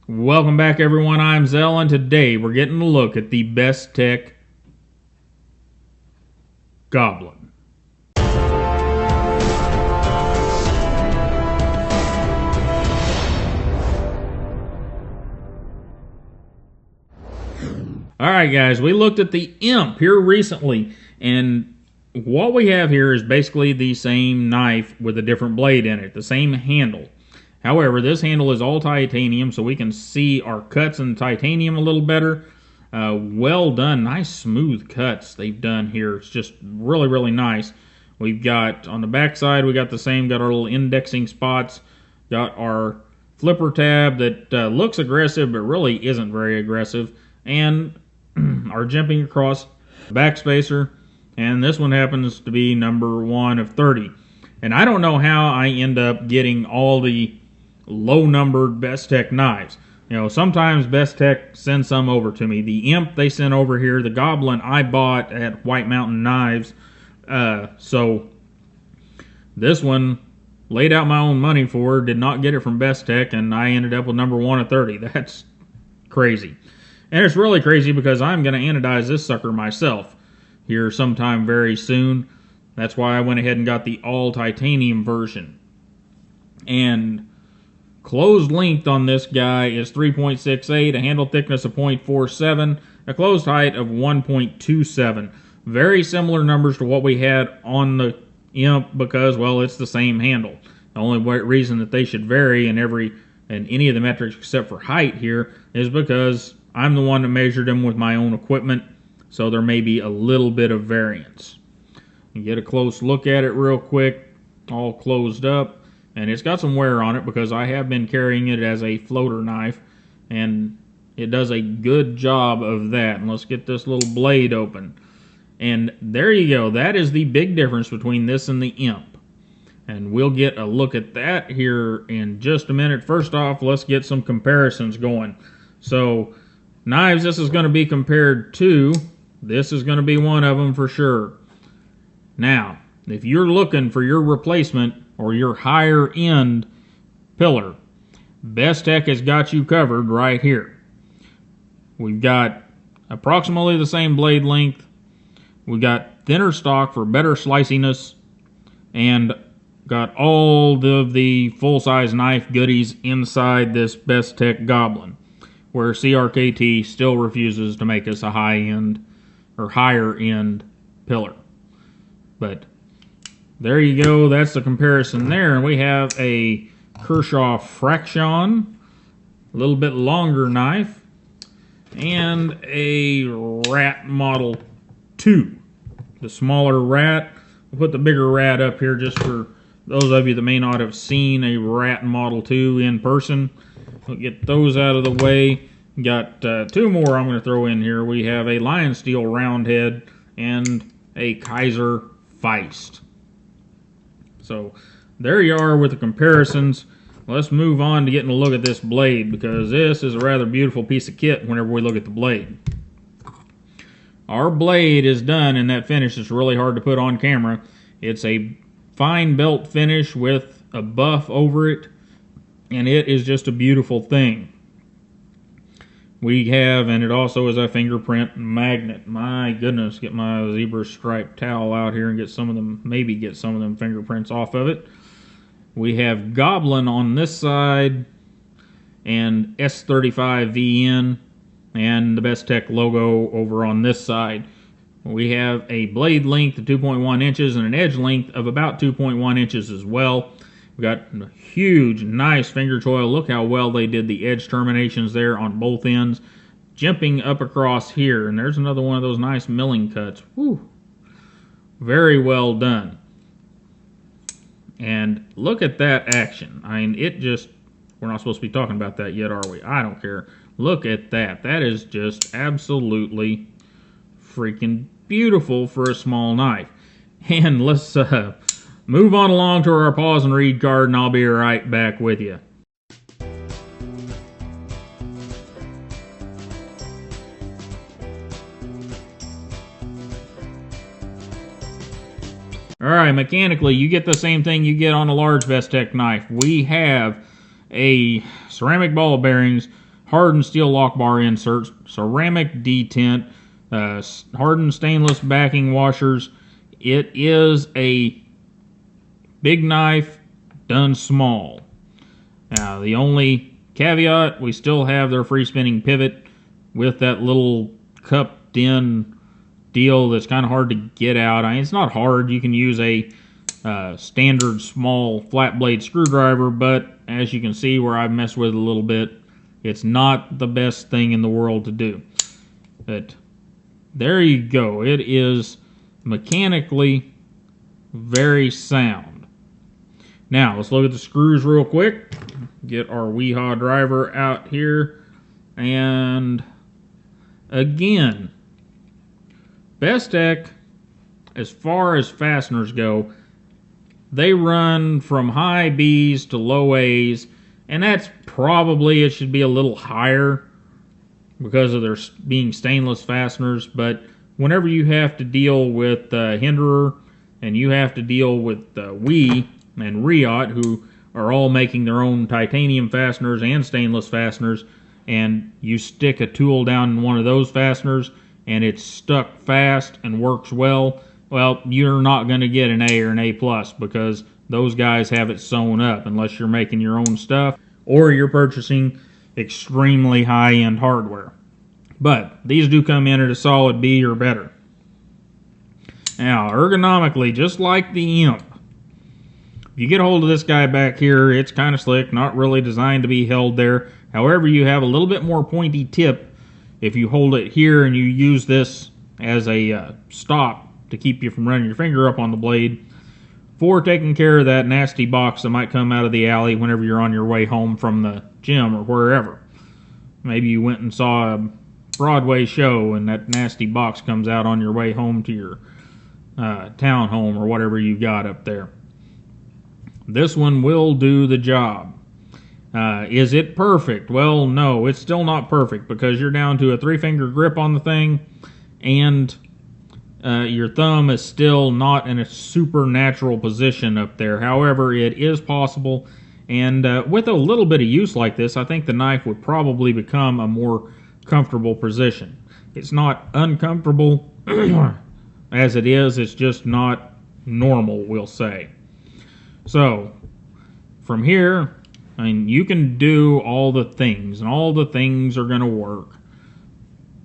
Welcome back, everyone. I'm Zell, and today we're getting a look at the Bestech Goblin. Alright guys, we looked at the Imp here recently, and what we have here is basically the same knife with a different blade in it, the same handle. However, this handle is all titanium, so we can see our cuts in titanium a little better. Well done, nice smooth cuts they've done here. It's just really, really nice. We've got, on the back side, we got the same, got our little indexing spots, got our flipper tab that looks aggressive, but really isn't very aggressive, and our jumping across backspacer, and this one happens to be number 1 of 30. And I don't know how I end up getting all the low-numbered Bestech knives. You know, sometimes Bestech sends some over to me. The Imp they sent over here, the Goblin I bought at White Mountain Knives. So this one, laid out my own money for, did not get it from Bestech, and I ended up with number 1 of 30. That's crazy. And it's really crazy because I'm going to anodize this sucker myself here sometime very soon. That's why I went ahead and got the all-titanium version. And closed length on this guy is 3.68, a handle thickness of 0.47, a closed height of 1.27. Very similar numbers to what we had on the Imp because, well, it's the same handle. The only reason that they should vary in any of the metrics except for height here is because I'm the one that measured them with my own equipment, so there may be a little bit of variance. You get a close look at it real quick, all closed up. And it's got some wear on it because I have been carrying it as a floater knife, and it does a good job of that. And let's get this little blade open. And there you go. That is the big difference between this and the Imp. And we'll get a look at that here in just a minute. First off, let's get some comparisons going. So, knives this is going to be compared to, this is going to be one of them for sure. Now, if you're looking for your replacement or your higher end pillar, Bestech has got you covered right here. We've got approximately the same blade length. We've got thinner stock for better sliciness, and got all of the full-size knife goodies inside this Bestech Goblin, where CRKT still refuses to make us a high-end or higher-end pillar. But there you go, that's the comparison there. And we have a Kershaw Fraction, a little bit longer knife, and a Rat Model 2, the smaller Rat. We'll put the bigger Rat up here just for those of you that may not have seen a Rat Model 2 in person. We'll get those out of the way. Got 2 more I'm going to throw in here. We have a Lion Steel Roundhead and a Kaiser Feist. So there you are with the comparisons. Let's move on to getting a look at this blade, because this is a rather beautiful piece of kit whenever we look at the blade. Our blade is done in that finish. It's really hard to put on camera. It's a fine belt finish with a buff over it, and it is just a beautiful thing. We have, and it also is a fingerprint magnet. My goodness, get my zebra stripe towel out here and get some of them, maybe get some of them fingerprints off of it. We have Goblin on this side, and S35VN, and the Bestech logo over on this side. We have a blade length of 2.1 inches and an edge length of about 2.1 inches as well. We got a huge, nice finger choil. Look how well they did the edge terminations there on both ends. Jumping up across here, and there's another one of those nice milling cuts. Whew. Very well done. And look at that action. I mean, it just, we're not supposed to be talking about that yet, are we? I don't care. Look at that. That is just absolutely freaking beautiful for a small knife. And let's move on along to our pause and read card, and I'll be right back with you. Alright, mechanically, you get the same thing you get on a large Bestech knife. We have a ceramic ball bearings, hardened steel lock bar inserts, ceramic detent, hardened stainless backing washers. It is a big knife done small. Now, the only caveat, we still have their free spinning pivot with that little cupped in deal that's kind of hard to get out. I mean, it's not hard. You can use a standard small flat blade screwdriver, but as you can see where I've messed with it a little bit, it's not the best thing in the world to do. But there you go. It is mechanically very sound. Now, let's look at the screws real quick. Get our Weehaw driver out here. And again, Bestech, as far as fasteners go, they run from high B's to low A's, and that's probably, it should be a little higher because of their being stainless fasteners. But whenever you have to deal with Hinderer, and you have to deal with Wee and Riot, who are all making their own titanium fasteners and stainless fasteners, and you stick a tool down in one of those fasteners and it's stuck fast and works well, well, you're not going to get an A or an A+, because those guys have it sewn up unless you're making your own stuff or you're purchasing extremely high-end hardware. But these do come in at a solid B or better. Now, ergonomically, just like the Imp, if you get a hold of this guy back here, it's kind of slick, not really designed to be held there. However, you have a little bit more pointy tip if you hold it here and you use this as a stop to keep you from running your finger up on the blade for taking care of that nasty box that might come out of the alley whenever you're on your way home from the gym or wherever. Maybe you went and saw a Broadway show and that nasty box comes out on your way home to your townhome or whatever you got up there. This one will do the job. Is it perfect? Well, no, it's still not perfect because you're down to a 3-finger grip on the thing, and your thumb is still not in a supernatural position up there. However, it is possible, and with a little bit of use like this, I think the knife would probably become a more comfortable position. It's not uncomfortable as it is, it's just not normal, we'll say. So, from here, I mean, you can do all the things, and all the things are going to work.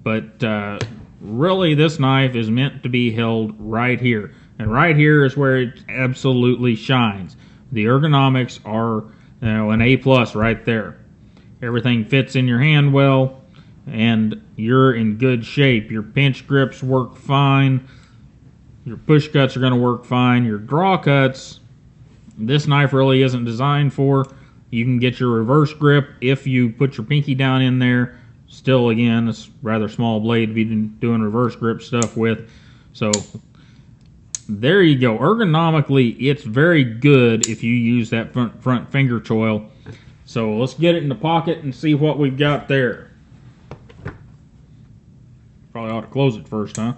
But really, this knife is meant to be held right here. And right here is where it absolutely shines. The ergonomics are, an A+ right there. Everything fits in your hand well, and you're in good shape. Your pinch grips work fine. Your push cuts are going to work fine. Your draw cuts, this knife really isn't designed for. You can get your reverse grip if you put your pinky down in there. Still, again, it's a rather small blade to be doing reverse grip stuff with. So, there you go. Ergonomically, it's very good if you use that front finger choil. So, let's get it in the pocket and see what we've got there. Probably ought to close it first, huh?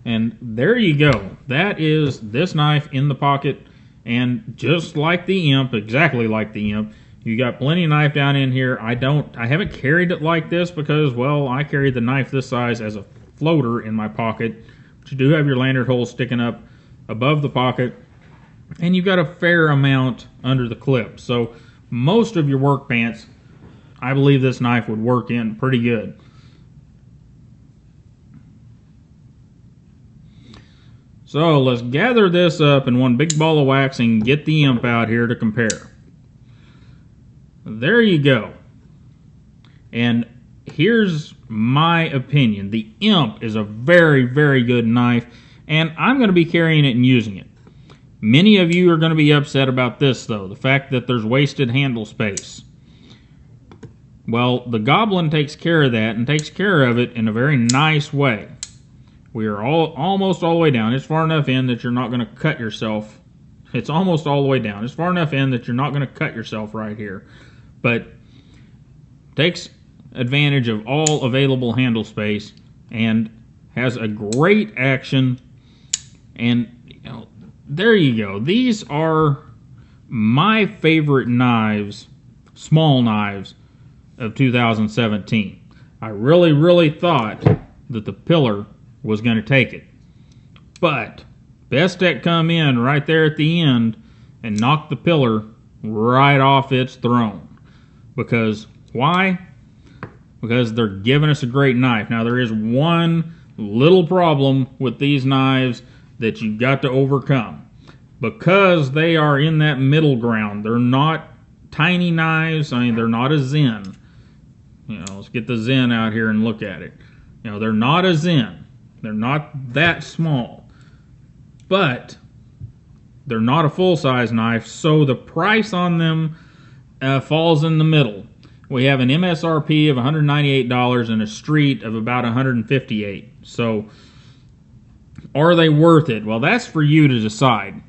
And there you go. That is this knife in the pocket. And just like the Imp, exactly like the Imp, you got plenty of knife down in here. I haven't carried it like this because, well, I carried the knife this size as a floater in my pocket. But you do have your lanyard hole sticking up above the pocket. And you've got a fair amount under the clip. So most of your work pants, I believe this knife would work in pretty good. So let's gather this up in one big ball of wax and get the Imp out here to compare. There you go. And here's my opinion. The Imp is a very, very good knife, and I'm going to be carrying it and using it. Many of you are going to be upset about this, though, the fact that there's wasted handle space. Well, the Goblin takes care of that and takes care of it in a very nice way. We are almost all the way down. It's far enough in that you're not going to cut yourself. It's almost all the way down. It's far enough in that you're not going to cut yourself right here. But takes advantage of all available handle space and has a great action. And there you go. These are my favorite knives small knives of 2017. I really thought that the pillar was going to take it. But Bestech come in right there at the end and knocked the pillar right off its throne. Because why? Because they're giving us a great knife. Now there is one little problem with these knives that you've got to overcome. Because they are in that middle ground. They're not tiny knives. I mean, they're not a Zen. You know, let's get the Zen out here and look at it. You know, they're not a Zen. They're not that small. But they're not a full-size knife, so the price on them falls in the middle. We have an MSRP of $198 and a street of about $158. So, are they worth it? Well, that's for you to decide.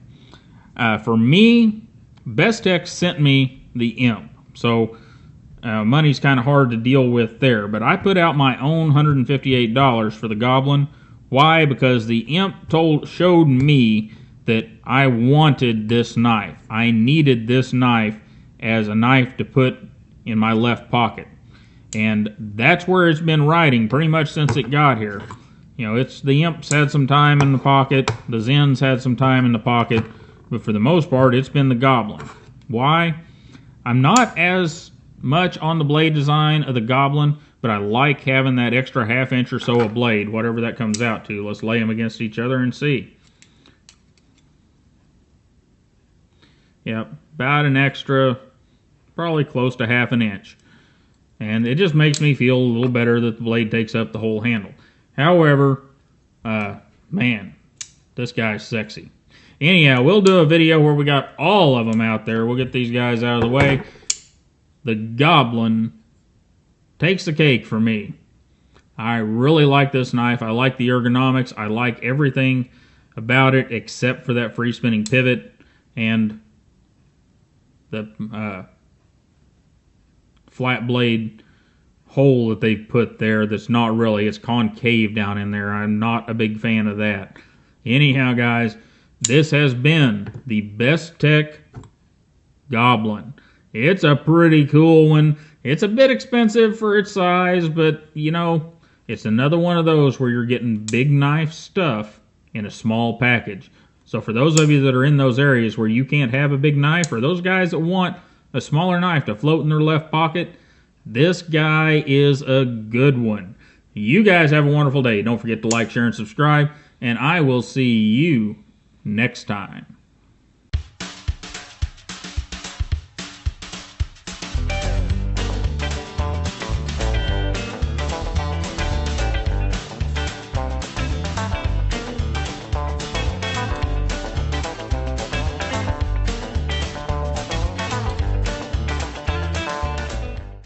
For me, Bestech sent me the Imp. So, money's kind of hard to deal with there. But I put out my own $158 for the Goblin. Why? Because the Imp showed me that I wanted this knife. I needed this knife as a knife to put in my left pocket. And that's where it's been riding pretty much since it got here. You know, the Imp's had some time in the pocket, the Zen's had some time in the pocket, but for the most part, it's been the Goblin. Why? I'm not as much on the blade design of the Goblin, but I like having that extra half-inch or so of blade, whatever that comes out to. Let's lay them against each other and see. Yep, about an extra, probably close to half an inch. And it just makes me feel a little better that the blade takes up the whole handle. However, man, this guy's sexy. Anyhow, we'll do a video where we got all of them out there. We'll get these guys out of the way. The Goblin takes the cake for me. I really like this knife. I like the ergonomics. I like everything about it except for that free spinning pivot and the flat blade hole that they put there that's not really, it's concave down in there. I'm not a big fan of that. Anyhow, guys, this has been the Bestech Goblin. It's a pretty cool one. It's a bit expensive for its size, but, you know, it's another one of those where you're getting big knife stuff in a small package. So for those of you that are in those areas where you can't have a big knife, or those guys that want a smaller knife to float in their left pocket, this guy is a good one. You guys have a wonderful day. Don't forget to like, share, and subscribe, and I will see you next time.